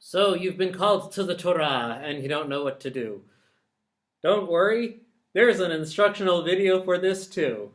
So you've been called to the Torah and you don't know what to do. Don't worry, there's an instructional video for this too.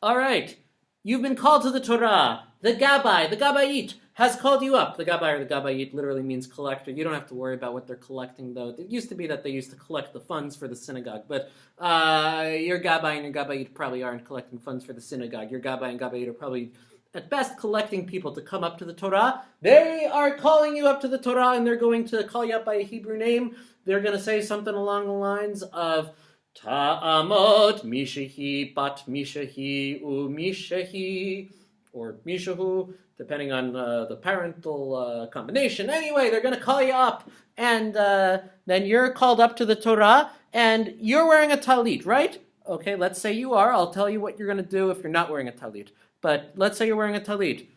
All right, you've been called to the Torah. The Gabbai, the Gabbayit, has called you up. The Gabbai or the Gabbayit literally means collector. You don't have to worry about what they're collecting, though. It used to be that they used to collect the funds for the synagogue, but your Gabbai and your Gabbayit probably aren't collecting funds for the synagogue. Your Gabbai and Gabbayit are probably at best collecting people to come up to the Torah. They are calling you up to the Torah, and they're going to call you up by a Hebrew name. They're going to say something along the lines of Ta'amot Mishahi Bat Mishahi U Mishahi, or Mishahu, depending on the parental combination. Anyway, they're going to call you up, and then you're called up to the Torah, and you're wearing a tallit, right? Okay, let's say you are. I'll tell you what you're going to do if you're not wearing a tallit. But let's say you're wearing a tallit.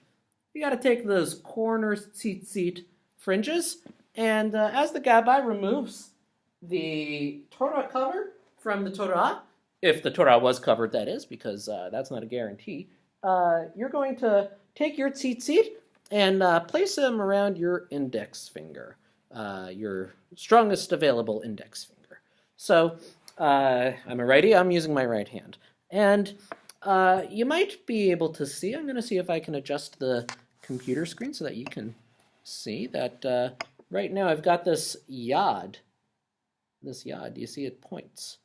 You got to take those corner tzitzit fringes, and as the Gabbai removes the Torah cover from the Torah, if the Torah was covered, that is, because that's not a guarantee, you're going to take your tzitzit and place them around your index finger, your strongest available index finger. So I'm a righty. I'm using my right hand. And you might be able to see, I'm going to see if I can adjust the computer screen so that you can see that right now I've got this yad. This yad, you see it points.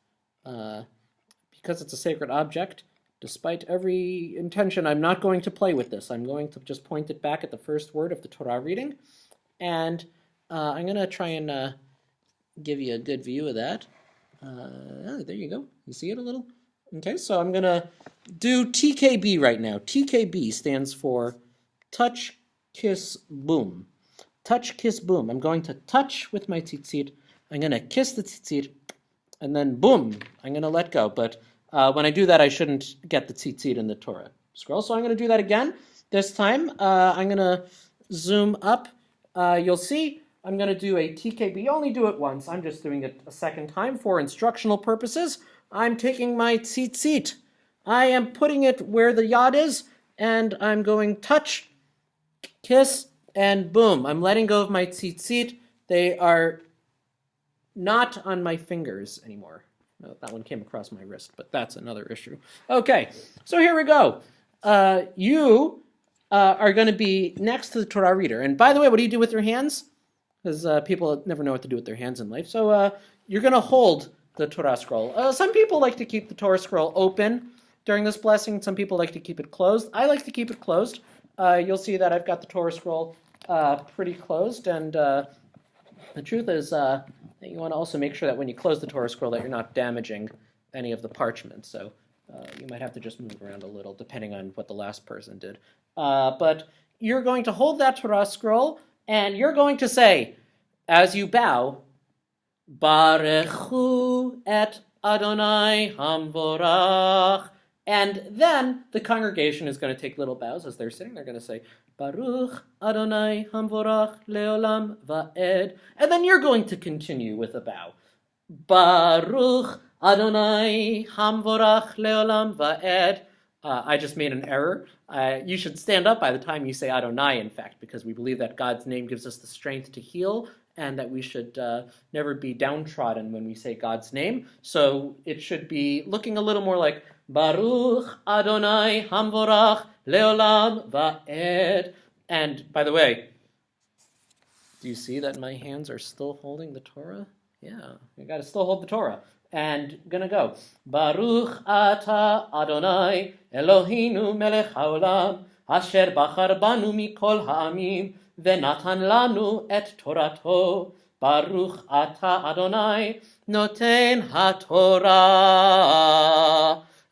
Because it's a sacred object, despite every intention, I'm not going to play with this. I'm going to just point it back at the first word of the Torah reading. And I'm going to try and give you a good view of that. There you go. You see it a little? Okay, so I'm going to do TKB right now. TKB stands for touch, kiss, boom. Touch, kiss, boom. I'm going to touch with my tzitzit. I'm going to kiss the tzitzit. And then boom, I'm going to let go. But when I do that, I shouldn't get the tzitzit in the Torah scroll. So I'm going to do that again. This time, I'm going to zoom up. You'll see I'm going to do a TKB. You only do it once. I'm just doing it a second time for instructional purposes. I'm taking my tzitzit. I am putting it where the yad is, and I'm going touch, kiss, and boom. I'm letting go of my tzitzit. They are not on my fingers anymore. No, that one came across my wrist, but that's another issue. Okay, so here we go. You are going to be next to the Torah reader. And by the way, what do you do with your hands? Because people never know what to do with their hands in life. So you're going to hold the Torah scroll. Some people like to keep the Torah scroll open during this blessing. Some people like to keep it closed. I like to keep it closed. You'll see that I've got the Torah scroll pretty closed. And the truth is that you want to also make sure that when you close the Torah scroll that you're not damaging any of the parchment. So you might have to just move around a little depending on what the last person did. But you're going to hold that Torah scroll and you're going to say, as you bow, Barechu et Adonai Hamvorach. And then the congregation is going to take little bows as they're sitting. They're going to say, Baruch Adonai Hamvorach Leolam Va'ed. And then you're going to continue with a bow. Baruch Adonai Hamvorach Leolam Va'ed. I just made an error. You should stand up by the time you say Adonai, in fact, because we believe that God's name gives us the strength to heal and that we should never be downtrodden when we say God's name. So it should be looking a little more like Baruch Adonai Hamvorach Leolam Va'ed. And by the way, do you see that my hands are still holding the Torah? Yeah, you got to still hold the Torah. And gonna go. Baruch Ata Adonai Eloheinu Melech Haolam Asher Bachar Banu Mikol Ha'amim Venatan Lanu Et Torato Baruch Ata Adonai Noten HaTorah.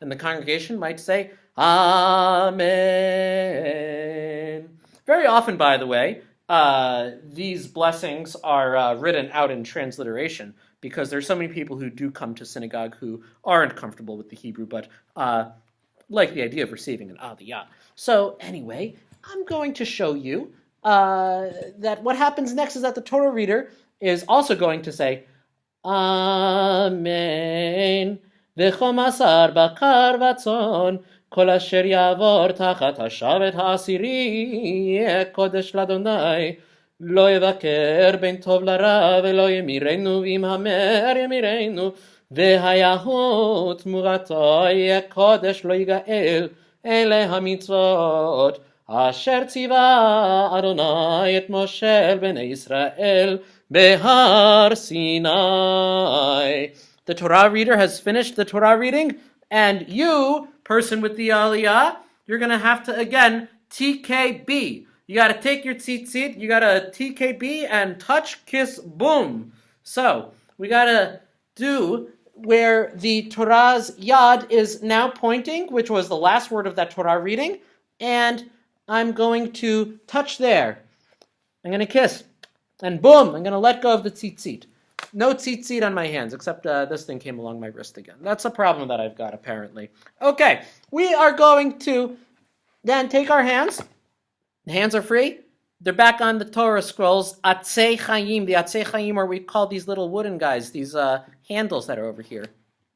And the congregation might say, Amen. Very often, by the way, these blessings are written out in transliteration because there's so many people who do come to synagogue who aren't comfortable with the Hebrew, but like the idea of receiving an Aliyyah. So anyway, I'm going to show you that what happens next is that the Torah reader is also going to say, Amen. V'chomasar bakar vatzon kol asher yavor tachat hashavet ha'asiri yeh kodesh l'Adonai לא יבקר בין טוב לרע, ולא ימירנו, ואם המר ימירנו, והיה תמורתו יהיה קודש לא יגאל, אלה המצוות, אשר ציווה אדוני את משה אל בני ישראל, בהר סיני. The Torah reader has finished the Torah reading, and you, person with the Aliyyah, you're going to have to, again, TKB. You got to take your tzitzit, you got to TKB and touch, kiss, boom. So, we got to do where the Torah's yad is now pointing, which was the last word of that Torah reading, and I'm going to touch there. I'm going to kiss, and boom, I'm going to let go of the tzitzit. No tzitzit on my hands, except this thing came along my wrist again. That's a problem that I've got, apparently. Okay, we are going to then take our hands. The hands are free. They're back on the Torah scrolls. Atzei Chaim. The Atzei Chaim are we call these little wooden guys, these handles that are over here.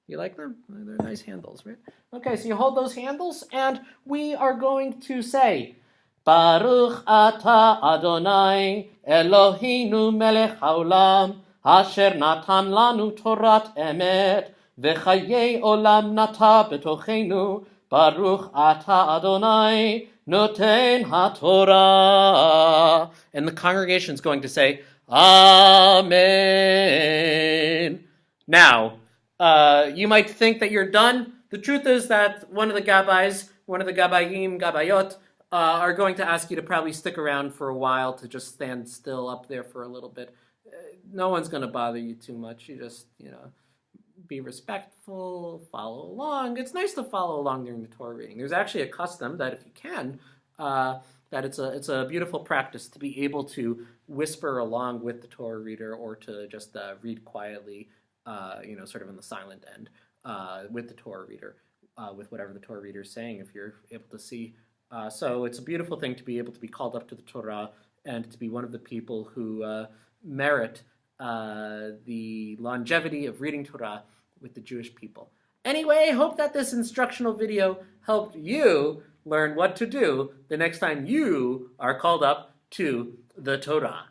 You like them? They're nice handles, right? Okay, so you hold those handles, and we are going to say, Baruch Ata Adonai Eloheinu melech haolam, asher natan lanu Torat emet, v'chayei olam nata betochenu, Baruch Ata Adonai Noten HaTorah. And the congregation is going to say, Amen. Now, you might think that you're done. The truth is that one of the gabayim, gabayot, are going to ask you to probably stick around for a while, to just stand still up there for a little bit. No one's going to bother you too much. You just, be respectful, follow along. It's nice to follow along during the Torah reading. There's actually a custom that if you can, that it's a beautiful practice to be able to whisper along with the Torah reader, or to just read quietly, sort of in the silent end, with the Torah reader, with whatever the Torah reader is saying, if you're able to see. So it's a beautiful thing to be able to be called up to the Torah and to be one of the people who merit the longevity of reading Torah with the Jewish people. Anyway, I hope that this instructional video helped you learn what to do the next time you are called up to the Torah.